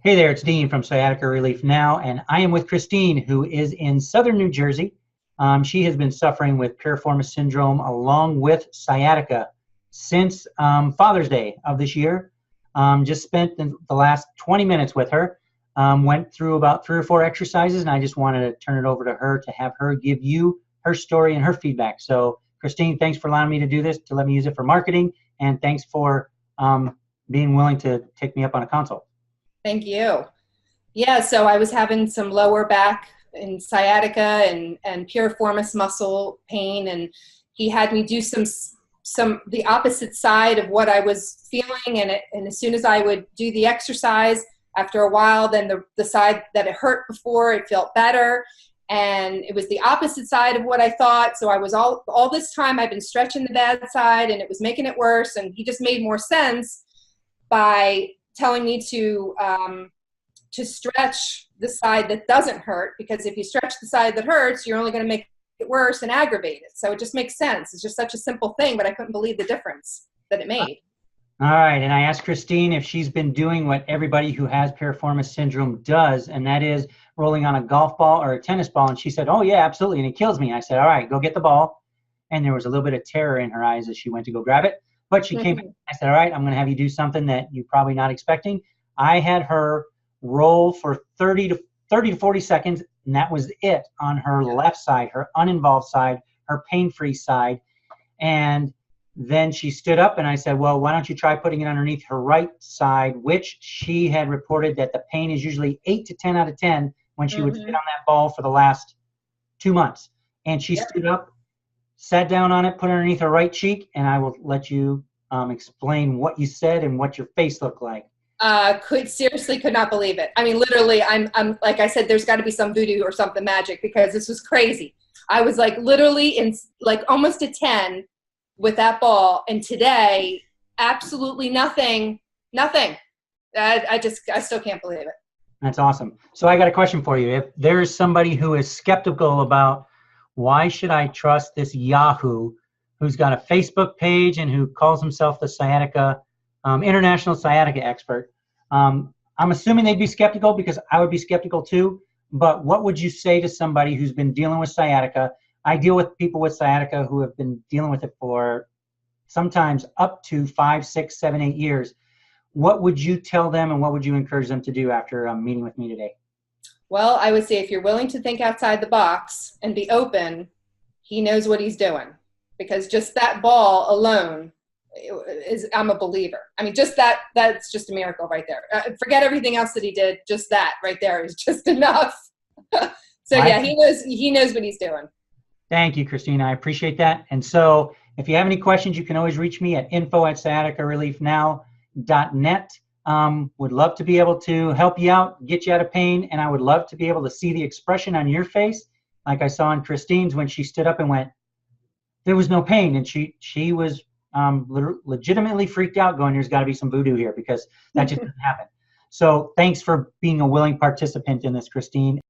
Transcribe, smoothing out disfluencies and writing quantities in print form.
Hey there, it's Dean from Sciatica Relief Now, and I am with Christine, who is in southern New Jersey. She has been suffering with piriformis syndrome along with sciatica since Father's Day of this year. Just spent the last 20 minutes with her, went through about 3 or 4 exercises, and I just wanted to turn it over to her to have her give you her story and her feedback. So, Christine, thanks for allowing me to do this, to let me use it for marketing, and thanks for being willing to take me up on a consult. Thank you. Yeah, so I was having some lower back and sciatica and piriformis muscle pain, and he had me do the opposite side of what I was feeling, and as soon as I would do the exercise, after a while, then the side that it hurt before, it felt better, and it was the opposite side of what I thought. So I was all this time I've been stretching the bad side, and it was making it worse, and he just made more sense by telling me to stretch the side that doesn't hurt, because if you stretch the side that hurts, you're only going to make it worse and aggravate it. So it just makes sense. It's just such a simple thing, but I couldn't believe the difference that it made. All right, and I asked Christine if she's been doing what everybody who has piriformis syndrome does, and that is rolling on a golf ball or a tennis ball, and she said, oh yeah, absolutely, and it kills me. I said, all right, go get the ball, and there was a little bit of terror in her eyes as she went to go grab it. But she came back. I said, all right, I'm going to have you do something that you're probably not expecting. I had her roll for 30 to 40 seconds, and that was it on her left side, her uninvolved side, her pain-free side. And then she stood up, and I said, well, why don't you try putting it underneath her right side, which she had reported that the pain is usually 8 to 10 out of 10 when she would sit on that ball for the last 2 months. And she stood up, sat down on it, put it underneath her right cheek, and I will let you explain what you said and what your face looked like. Could not believe it. I mean, literally, I'm like I said, there's got to be some voodoo or something magic, because this was crazy. I was like literally in like almost a 10 with that ball, and today, absolutely nothing. I still can't believe it. That's awesome. So I got a question for you. If there's somebody who is skeptical about why should I trust this Yahoo who's got a Facebook page and who calls himself the sciatica, international sciatica expert, I'm assuming they'd be skeptical, because I would be skeptical too. But what would you say to somebody who's been dealing with sciatica? I deal with people with sciatica who have been dealing with it for sometimes up to 5, 6, 7, 8 years. What would you tell them, and what would you encourage them to do after meeting with me today? Well, I would say if you're willing to think outside the box and be open, he knows what he's doing, because just that ball alone I'm a believer. I mean, just that's just a miracle right there. Forget everything else that he did. Just that right there is just enough. So yeah, he knows what he's doing. Thank you, Christina. I appreciate that. And so if you have any questions, you can always reach me at info@sciaticareliefnow.net. Would love to be able to help you out, get you out of pain, and I would love to be able to see the expression on your face, like I saw in Christine's when she stood up and went, there was no pain, and she was legitimately freaked out, going, there's got to be some voodoo here, because that just doesn't happen. So thanks for being a willing participant in this, Christine.